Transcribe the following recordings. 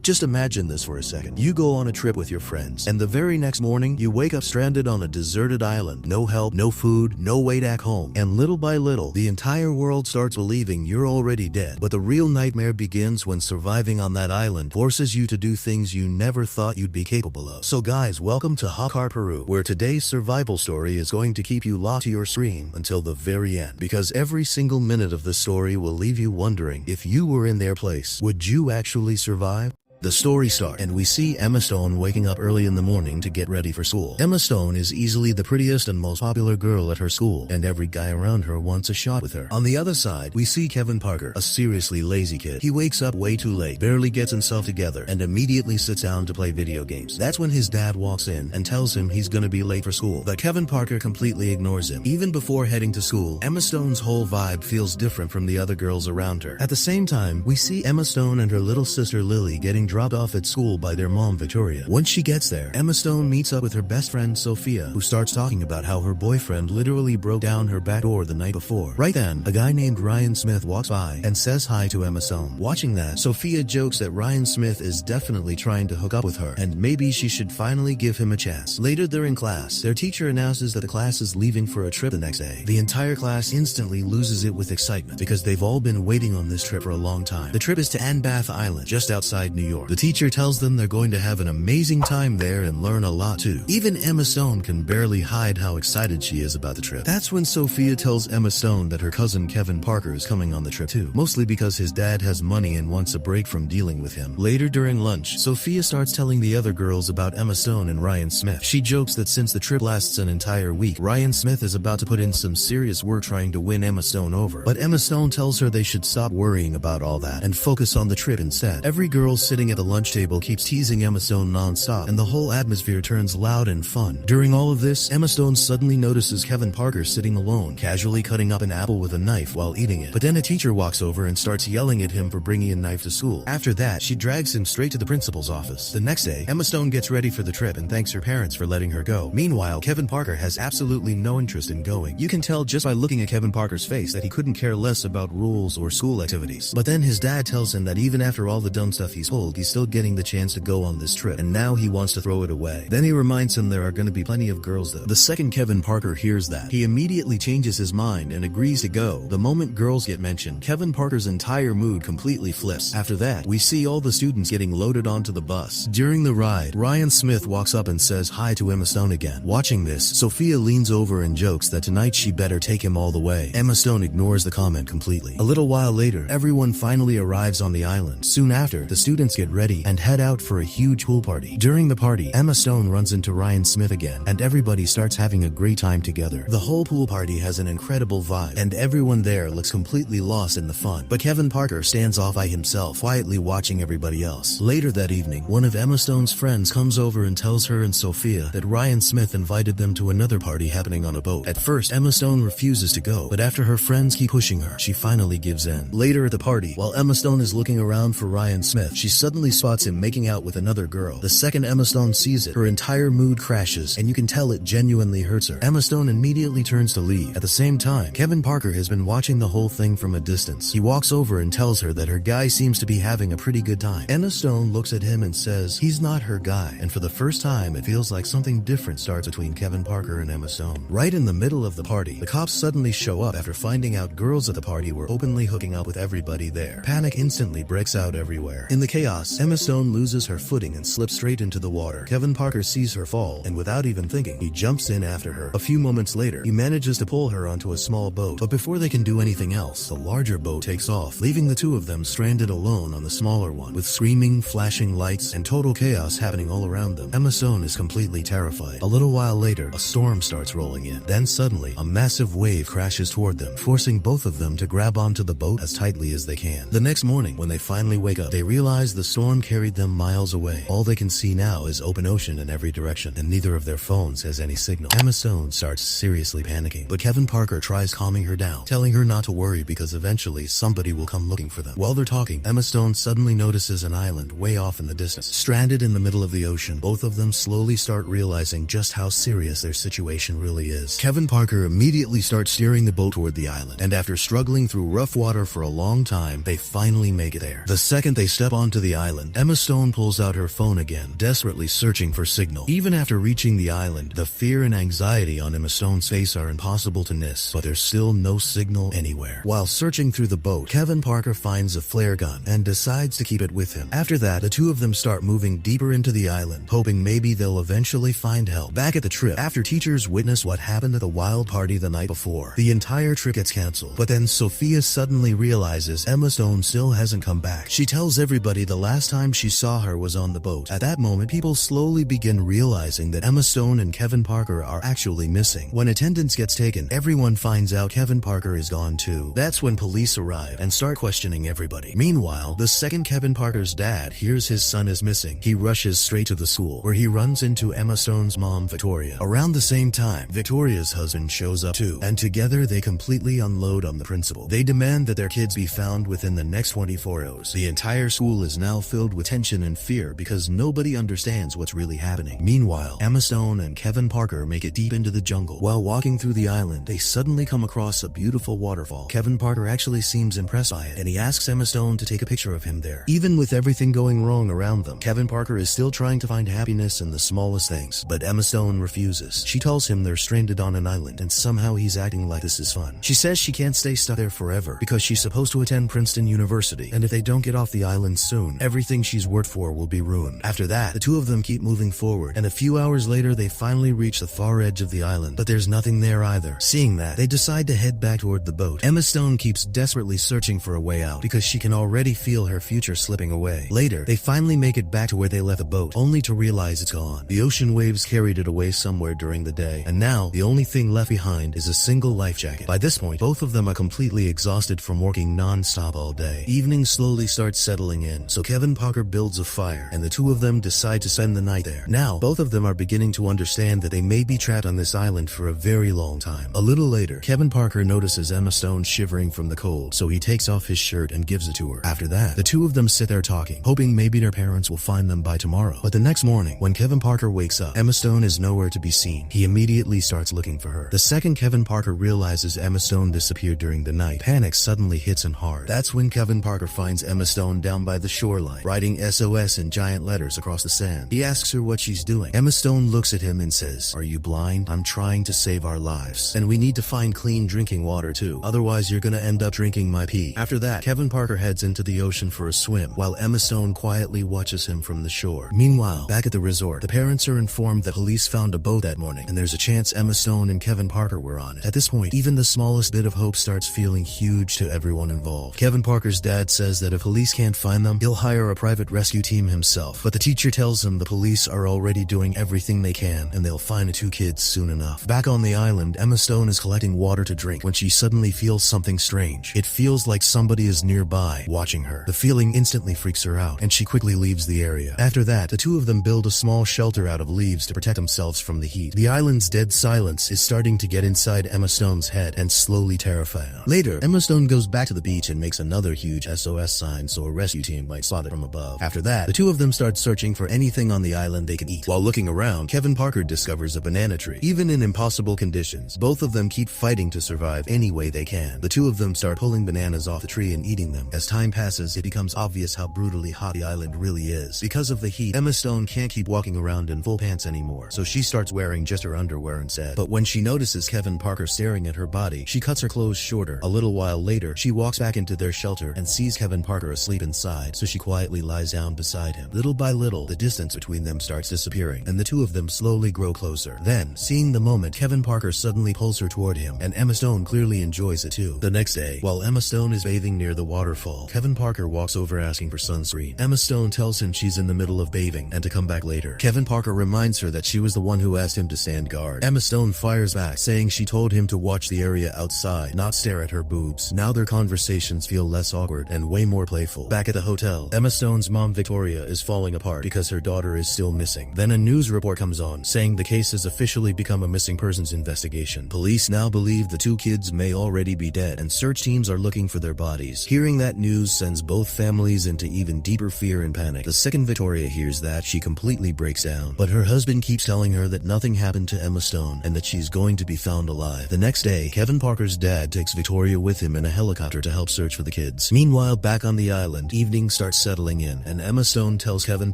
Just imagine this for a second. You go on a trip with your friends, and the very next morning, you wake up stranded on a deserted island. No help, no food, no way back home. And little by little, the entire world starts believing you're already dead. But the real nightmare begins when surviving on that island forces you to do things you never thought you'd be capable of. So guys, welcome to HOPKART Peru, where today's survival story is going to keep you locked to your screen until the very end. Because every single minute of the story will leave you wondering, if you were in their place, would you actually survive? The story starts, and we see Emma Stone waking up early in the morning to get ready for school. Emma Stone is easily the prettiest and most popular girl at her school, and every guy around her wants a shot with her. On the other side, we see Kevin Parker, a seriously lazy kid. He wakes up way too late, barely gets himself together, and immediately sits down to play video games. That's when his dad walks in and tells him he's gonna be late for school, but Kevin Parker completely ignores him. Even before heading to school, Emma Stone's whole vibe feels different from the other girls around her. At the same time, we see Emma Stone and her little sister Lily getting dropped off at school by their mom Victoria. Once she gets there, Emma Stone meets up with her best friend Sophia, who starts talking about how her boyfriend literally broke down her back door the night before. Right then, a guy named Ryan Smith walks by and says hi to Emma Stone. Watching that, Sophia jokes that Ryan Smith is definitely trying to hook up with her, and maybe she should finally give him a chance. Later during class, their teacher announces that the class is leaving for a trip the next day. The entire class instantly loses it with excitement because they've all been waiting on this trip for a long time. The trip is to Anbath Island, just outside New York. The teacher tells them they're going to have an amazing time there and learn a lot too. Even Emma Stone can barely hide how excited she is about the trip. That's when Sophia tells Emma Stone that her cousin Kevin Parker is coming on the trip too, mostly because his dad has money and wants a break from dealing with him. Later during lunch, Sophia starts telling the other girls about Emma Stone and Ryan Smith. She jokes that since the trip lasts an entire week, Ryan Smith is about to put in some serious work trying to win Emma Stone over. But Emma Stone tells her they should stop worrying about all that and focus on the trip instead. Every girl sitting at the lunch table keeps teasing Emma Stone non-stop, and the whole atmosphere turns loud and fun. During all of this, Emma Stone suddenly notices Kevin Parker sitting alone, casually cutting up an apple with a knife while eating it. But then a teacher walks over and starts yelling at him for bringing a knife to school. After that, she drags him straight to the principal's office. The next day, Emma Stone gets ready for the trip and thanks her parents for letting her go. Meanwhile, Kevin Parker has absolutely no interest in going. You can tell just by looking at Kevin Parker's face that he couldn't care less about rules or school activities. But then his dad tells him that even after all the dumb stuff he's pulled, he's still getting the chance to go on this trip, and now he wants to throw it away. Then he reminds him there are going to be plenty of girls though. The second Kevin Parker hears that, he immediately changes his mind and agrees to go. The moment girls get mentioned, Kevin Parker's entire mood completely flips. After that, we see all the students getting loaded onto the bus. During the ride, Ryan Smith walks up and says hi to Emma Stone again. Watching this, Sophia leans over and jokes that tonight she better take him all the way. Emma Stone ignores the comment completely. A little while later, everyone finally arrives on the island. Soon after, the students get ready and head out for a huge pool party. During the party, Emma Stone runs into Ryan Smith again, and everybody starts having a great time together. The whole pool party has an incredible vibe, and everyone there looks completely lost in the fun. But Kevin Parker stands off by himself, quietly watching everybody else. Later that evening, one of Emma Stone's friends comes over and tells her and Sophia that Ryan Smith invited them to another party happening on a boat. At first, Emma Stone refuses to go, but after her friends keep pushing her, she finally gives in. Later at the party, while Emma Stone is looking around for Ryan Smith, she suddenly spots him making out with another girl. The second Emma Stone sees it, her entire mood crashes, and you can tell it genuinely hurts her. Emma Stone immediately turns to leave. At the same time, Kevin Parker has been watching the whole thing from a distance. He walks over and tells her that her guy seems to be having a pretty good time. Emma Stone looks at him and says he's not her guy, and for the first time it feels like something different starts between Kevin Parker and Emma Stone. Right in the middle of the party, the cops suddenly show up after finding out girls at the party were openly hooking up with everybody there. Panic instantly breaks out everywhere. In the chaos, Emma Stone loses her footing and slips straight into the water. Kevin Parker sees her fall, and without even thinking, he jumps in after her. A few moments later, he manages to pull her onto a small boat, but before they can do anything else, the larger boat takes off, leaving the two of them stranded alone on the smaller one, with screaming, flashing lights, and total chaos happening all around them. Emma Stone is completely terrified. A little while later, a storm starts rolling in. Then suddenly, a massive wave crashes toward them, forcing both of them to grab onto the boat as tightly as they can. The next morning, when they finally wake up, they realize the storm carried them miles away. All they can see now is open ocean in every direction, and neither of their phones has any signal. Emma Stone starts seriously panicking, but Kevin Parker tries calming her down, telling her not to worry because eventually somebody will come looking for them. While they're talking, Emma Stone suddenly notices an island way off in the distance. Stranded in the middle of the ocean, both of them slowly start realizing just how serious their situation really is. Kevin Parker immediately starts steering the boat toward the island, and after struggling through rough water for a long time, they finally make it there. The second they step onto the island, Emma Stone pulls out her phone again, desperately searching for signal. Even after reaching the island, the fear and anxiety on Emma Stone's face are impossible to miss, but there's still no signal anywhere. While searching through the boat, Kevin Parker finds a flare gun and decides to keep it with him. After that, the two of them start moving deeper into the island, hoping maybe they'll eventually find help. Back at the trip, after teachers witness what happened at the wild party the night before, the entire trip gets cancelled. But then Sophia suddenly realizes Emma Stone still hasn't come back. She tells everybody the last time she saw her was on the boat. At that moment, people slowly begin realizing that Emma Stone and Kevin Parker are actually missing. When attendance gets taken, everyone finds out Kevin Parker is gone too. That's when police arrive and start questioning everybody. Meanwhile, the second Kevin Parker's dad hears his son is missing. He rushes straight to the school, where he runs into Emma Stone's mom, Victoria. Around the same time, Victoria's husband shows up too, and together they completely unload on the principal. They demand that their kids be found within the next 24 hours. The entire school is now filled with tension and fear because nobody understands what's really happening. Meanwhile, Emma Stone and Kevin Parker make it deep into the jungle. While walking through the island, they suddenly come across a beautiful waterfall. Kevin Parker actually seems impressed by it, and he asks Emma Stone to take a picture of him there. Even with everything going wrong around them, Kevin Parker is still trying to find happiness in the smallest things, but Emma Stone refuses. She tells him they're stranded on an island, and somehow he's acting like this is fun. She says she can't stay stuck there forever because she's supposed to attend Princeton University, and if they don't get off the island soon, everything she's worked for will be ruined. After that, the two of them keep moving forward, and a few hours later they finally reach the far edge of the island, but there's nothing there either. Seeing that, they decide to head back toward the boat. Emma Stone keeps desperately searching for a way out because she can already feel her future slipping away. Later, they finally make it back to where they left the boat, only to realize it's gone. The ocean waves carried it away somewhere during the day, and now the only thing left behind is a single life jacket. By this point, both of them are completely exhausted from working non-stop all day. Evening slowly starts settling in, so Kevin Parker builds a fire, and the two of them decide to spend the night there. Now, both of them are beginning to understand that they may be trapped on this island for a very long time. A little later, Kevin Parker notices Emma Stone shivering from the cold, so he takes off his shirt and gives it to her. After that, the two of them sit there talking, hoping maybe their parents will find them by tomorrow. But the next morning, when Kevin Parker wakes up, Emma Stone is nowhere to be seen. He immediately starts looking for her. The second Kevin Parker realizes Emma Stone disappeared during the night, panic suddenly hits him hard. That's when Kevin Parker finds Emma Stone down by the shoreline, writing SOS in giant letters across the sand. He asks her what she's doing. Emma Stone looks at him and says, "Are you blind? I'm trying to save our lives. And we need to find clean drinking water too. Otherwise you're gonna end up drinking my pee." After that, Kevin Parker heads into the ocean for a swim, while Emma Stone quietly watches him from the shore. Meanwhile, back at the resort, the parents are informed that police found a boat that morning, and there's a chance Emma Stone and Kevin Parker were on it. At this point, even the smallest bit of hope starts feeling huge to everyone involved. Kevin Parker's dad says that if police can't find them, he'll hire a private rescue team himself, but the teacher tells him the police are already doing everything they can, and they'll find the two kids soon enough. Back on the island, Emma Stone is collecting water to drink when she suddenly feels something strange. It feels like somebody is nearby, watching her. The feeling instantly freaks her out, and she quickly leaves the area. After that, the two of them build a small shelter out of leaves to protect themselves from the heat. The island's dead silence is starting to get inside Emma Stone's head and slowly terrify her. Later, Emma Stone goes back to the beach and makes another huge SOS sign so a rescue team might spot it from above. After that, the two of them start searching for anything on the island they can eat. While looking around, Kevin Parker discovers a banana tree. Even in impossible conditions, both of them keep fighting to survive any way they can. The two of them start pulling bananas off the tree and eating them. As time passes, it becomes obvious how brutally hot the island really is. Because of the heat, Emma Stone can't keep walking around in full pants anymore, so she starts wearing just her underwear instead. But when she notices Kevin Parker staring at her body, she cuts her clothes shorter. A little while later, she walks back into their shelter and sees Kevin Parker asleep inside, so she quietly lies down beside him. Little by little, the distance between them starts disappearing, and the two of them slowly grow closer. Then, seeing the moment, Kevin Parker suddenly pulls her toward him, and Emma Stone clearly enjoys it too. The next day, while Emma Stone is bathing near the waterfall, Kevin Parker walks over asking for sunscreen. Emma Stone tells him she's in the middle of bathing and to come back later. Kevin Parker reminds her that she was the one who asked him to stand guard. Emma Stone fires back, saying she told him to watch the area outside, not stare at her boobs. Now their conversations feel less awkward and way more playful. Back at the hotel, Emma Stone's mom Victoria is falling apart because her daughter is still missing. Then a news report comes on, saying the case has officially become a missing persons investigation. Police now believe the two kids may already be dead, and search teams are looking for their bodies. Hearing that news sends both families into even deeper fear and panic. The second Victoria hears that, she completely breaks down, but her husband keeps telling her that nothing happened to Emma Stone and that she's going to be found alive. The next day, Kevin Parker's dad takes Victoria with him in a helicopter to help search for the kids. Meanwhile, back on the island, evening starts settling in, and Emma Stone tells Kevin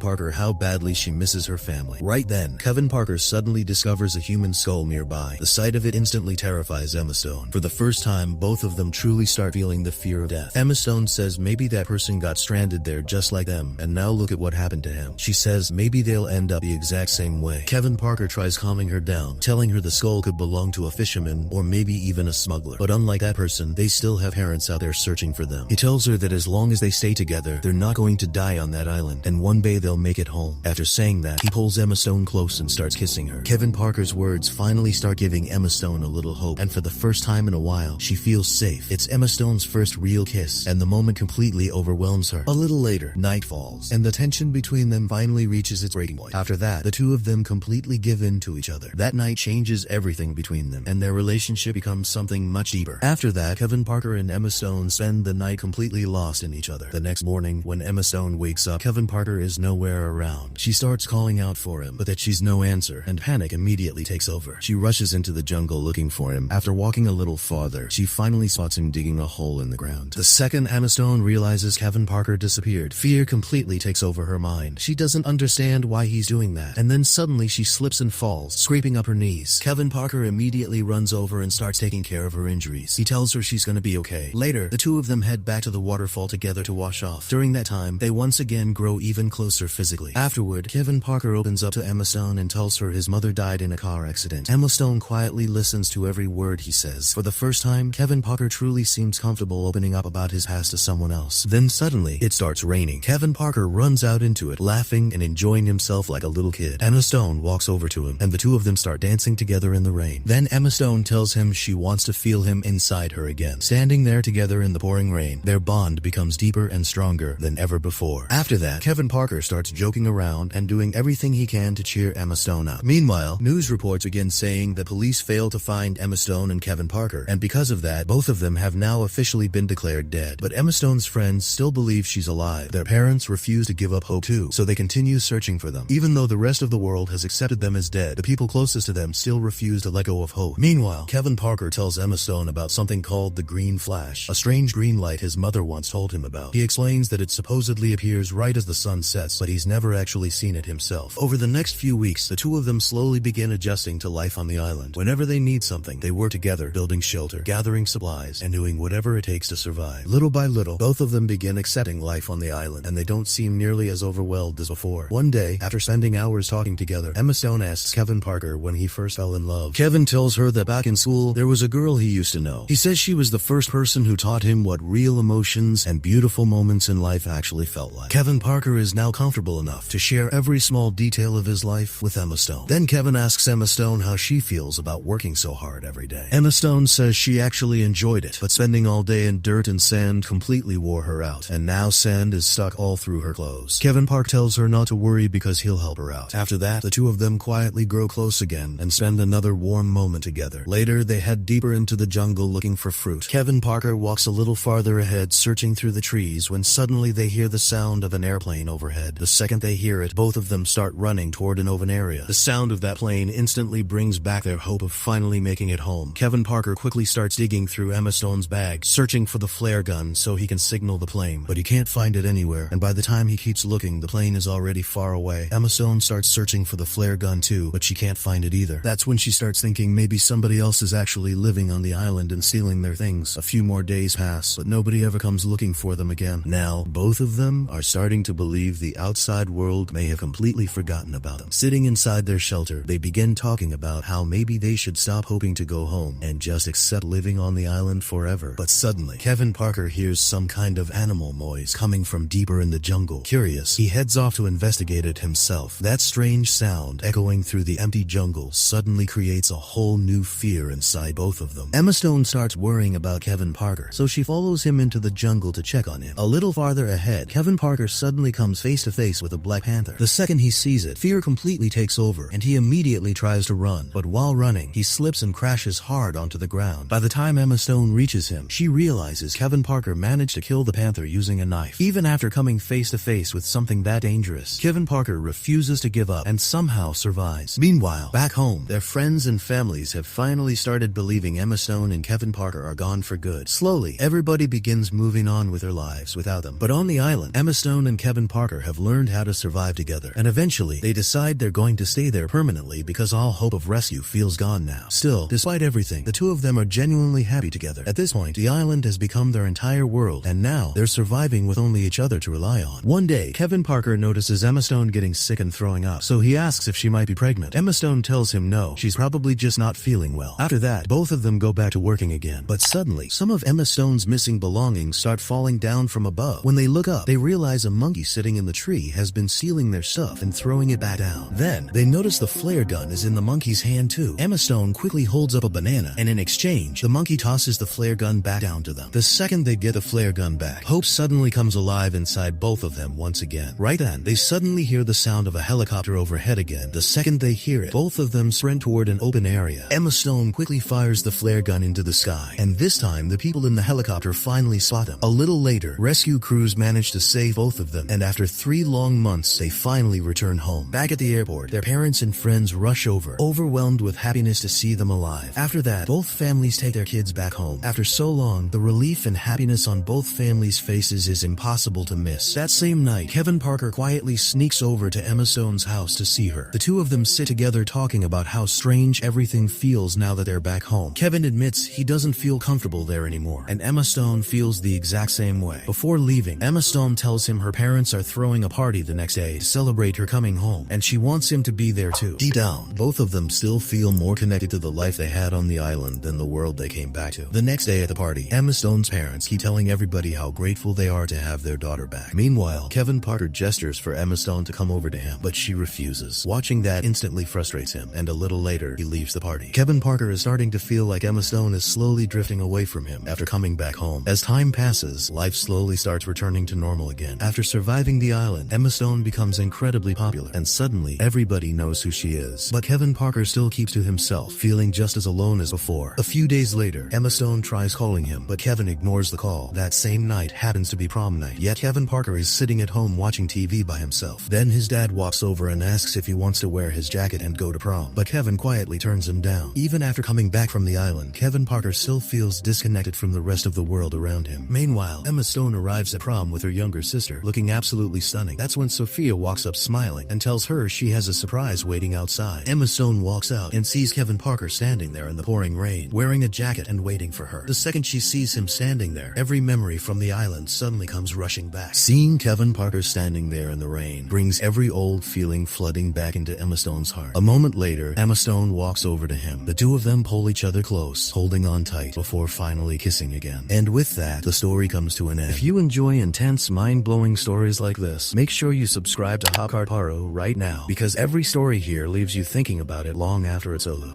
Parker how badly she misses her family. Right then, Kevin Parker suddenly discovers a human skull nearby. The sight of it instantly terrifies Emma Stone. For the first time, both of them truly start feeling the fear of death. Emma Stone says maybe that person got stranded there just like them, and now look at what happened to him. She says maybe they'll end up the exact same way. Kevin Parker tries calming her down, telling her the skull could belong to a fisherman or maybe even a smuggler. But unlike that person, they still have parents out there searching for them. He tells her that as long as they stay together, they're not going to die on that island, and one day they'll make it home. After saying that, he pulls Emma Stone close and starts kissing her. Kevin Parker's words finally start giving Emma Stone a little hope, and for the first time in a while, she feels safe. It's Emma Stone's first real kiss, and the moment completely overwhelms her. A little later, night falls, and the tension between them finally reaches its breaking point. After that, the two of them completely give in to each other. That night changes everything between them, and their relationship becomes something much deeper. After that, Kevin Parker and Emma Stone spend the night completely lost in each other. The next morning, when Emma Stone wakes up, Kevin Parker is nowhere around. She starts calling out for him, but that she's no answer, and panic immediately takes over. She rushes into the jungle looking for him. After walking a little farther, she finally spots him digging a hole in the ground. The second Emma Stone realizes Kevin Parker disappeared, fear completely takes over her mind. She doesn't understand why he's doing that, and then suddenly she slips and falls, scraping up her knees. Kevin Parker immediately runs over and starts taking care of her injuries. He tells her she's gonna be okay. Later, the two of them head back to the waterfall together to wash off. During that time, they once again grow even closer physically. Afterward, Kevin Parker opens up to Emma Stone and tells her his mother died in a car accident. Emma Stone quietly listens to every word he says. For the first time, Kevin Parker truly seems comfortable opening up about his past to someone else. Then suddenly, it starts raining. Kevin Parker runs out into it, laughing and enjoying himself like a little kid. Emma Stone walks over to him, and the two of them start dancing together in the rain. Then Emma Stone tells him she wants to feel him inside her again. Standing there together in the pouring rain, their bond becomes deeper and stronger than ever before. After that, Kevin Parker starts joking around and doing everything he can to cheer Emma Stone up. Meanwhile, news reports begin saying that police failed to find Emma Stone and Kevin Parker, and because of that, both of them have now officially been declared dead. But Emma Stone's friends still believe she's alive. Their parents refuse to give up hope too, so they continue searching for them. Even though the rest of the world has accepted them as dead, the people closest to them still refuse to let go of hope. Meanwhile, Kevin Parker tells Emma Stone about something called the green flash, a strange green light his mother once told him about. He explains that it supposedly appears right as the sun sets, but he's never actually seen it himself. Over the next few weeks, the two of them slowly begin adjusting to life on the island. Whenever they need something, they work together, building shelter, gathering supplies, and doing whatever it takes to survive. Little by little, both of them begin accepting life on the island, and they don't seem nearly as overwhelmed as before. One day, after spending hours talking together, Emma Stone asks Kevin Parker when he first fell in love. Kevin tells her that back in school, there was a girl he used to know. He says she was the first person who taught him what real emotions and beautiful moments in life actually felt like. Kevin Parker is now comfortable enough to share every small detail of his life with Emma Stone. Then Kevin asks Emma Stone how she feels about working so hard every day. Emma Stone says she actually enjoyed it, but spending all day in dirt and sand completely wore her out, and now sand is stuck all through her clothes. Kevin Parker tells her not to worry because he'll help her out. After that, the two of them quietly grow close again and spend another warm moment together. Later, they head deeper into the jungle looking for fruit. Kevin Parker walks a little farther ahead, searching through the trees, when suddenly they hear the sound of an airplane overhead. The second they hear it, both of them start running toward an open area. The sound of that plane instantly brings back their hope of finally making it home. Kevin Parker quickly starts digging through Emma Stone's bag, searching for the flare gun so he can signal the plane, but he can't find it anywhere, and by the time he keeps looking, the plane is already far away. Emma Stone starts searching for the flare gun too, but she can't find it either. That's when she starts thinking maybe somebody else is actually living on the island and stealing their things. A few more days pass, but nobody ever comes looking for them again. Now, both of them are starting to believe the outside world may have completely forgotten about them. Sitting inside their shelter, they begin talking about how maybe they should stop hoping to go home and just accept living on the island forever. But suddenly, Kevin Parker hears some kind of animal noise coming from deeper in the jungle. Curious, he heads off to investigate it himself. That strange sound echoing through the empty jungle suddenly creates a whole new fear inside both of them. Emma Stone starts worrying about Kevin Parker, so she follows him into the jungle to check on him. A little farther ahead, Kevin Parker suddenly comes face to face with a black panther. The second he sees it, fear completely takes over, and he immediately tries to run. But while running, he slips and crashes hard onto the ground. By the time Emma Stone reaches him, she realizes Kevin Parker managed to kill the panther using a knife. Even after coming face to face with something that dangerous, Kevin Parker refuses to give up and somehow survives. Meanwhile, back home, their friends and families have finally started believing Emma Stone and Kevin Parker are gone for good. Slowly, everybody begins moving on with their lives without them. But on the island, Emma Stone and Kevin Parker have learned how to survive together, and eventually they decide they're going to stay there permanently because all hope of rescue feels gone now. Still, despite everything, the two of them are genuinely happy together. At this point, the island has become their entire world, and now they're surviving with only each other to rely on. One day, Kevin Parker notices Emma Stone getting sick and throwing up, so he asks if she might be pregnant. Emma Stone tells him no, she's probably just not feeling well. After that, both of them go back to working again. But suddenly, some of Emma Stone's missing belongings start falling down from above. When they look up, they realize a monkey sitting in the tree has been stealing their stuff and throwing it back down. Then, they notice the flare gun is in the monkey's hand too. Emma Stone quickly holds up a banana, and in exchange, the monkey tosses the flare gun back down to them. The second they get the flare gun back, hope suddenly comes alive inside both of them once again. Right then, they suddenly hear the sound of a helicopter overhead again. The second they hear it, both of them sprint toward an open area. Emma Stone quickly fires the flare gun into the sky, and this time the people in the helicopter finally spot them. A little later, rescue crews manage to save both of them, and after 3 long months, they finally return home. Back at the airport, their parents and friends rush over, overwhelmed with happiness to see them alive. After that, both families take their kids back home. After so long, the relief and happiness on both families' faces is impossible to miss. That same night, Kevin Parker quietly sneaks over to Emma Stone's house to see her. The two of them sit together talking about how strange everything feels now that they're back home. Kevin admits he doesn't feel comfortable there anymore, and Emma Stone feels the exact same way. Before leaving, Emma Stone tells him her parents are throwing a party the next day to celebrate her coming home, and she wants him to be there too. Deep down, both of them still feel more connected to the life they had on the island than the world they came back to. The next day at the party, Emma Stone's parents keep telling everybody how grateful they are to have their daughter back. Meanwhile, Kevin Parker gestures for Emma Stone to come over to him, but she refuses. Watching that instantly frustrates him, and a little later, he leaves the party. Kevin Parker is starting to feel like Emma Stone is slowly drifting away from him after coming back home. As time passes, life slowly starts returning to normal again. After surviving the island, Emma Stone becomes incredibly popular, and suddenly, everybody knows who she is. But Kevin Parker still keeps to himself, feeling just as alone as before. A few days later, Emma Stone tries calling him, but Kevin ignores the call. That same night happens to be prom night, yet Kevin Parker is sitting at home watching TV by himself. Then his dad walks over and asks if he wants to wear his jacket and go to prom, but Kevin quietly turns him down. Even after coming back from the island, Kevin Parker still feels disconnected from the rest of the world around him. Meanwhile, Emma Stone arrives at prom with her younger sister, looking absolutely stunning. That's when Sophia walks up smiling and tells her she has a surprise waiting outside. Emma Stone walks out and sees Kevin Parker standing there in the pouring rain, wearing a jacket and waiting for her. The second she sees him standing there, every memory from the island suddenly comes rushing back. Seeing Kevin Parker standing there in the rain brings every old feeling flooding back into Emma Stone's heart. A moment later, Emma Stone walks over to him. The two of them pull each other close, holding on tight before finally kissing again. And with that, the story comes to an end. If you enjoy intense, mind-blowing stories like this, make sure you subscribe to HOPKART PARU right now, because every story here leaves you thinking about it long after it's over.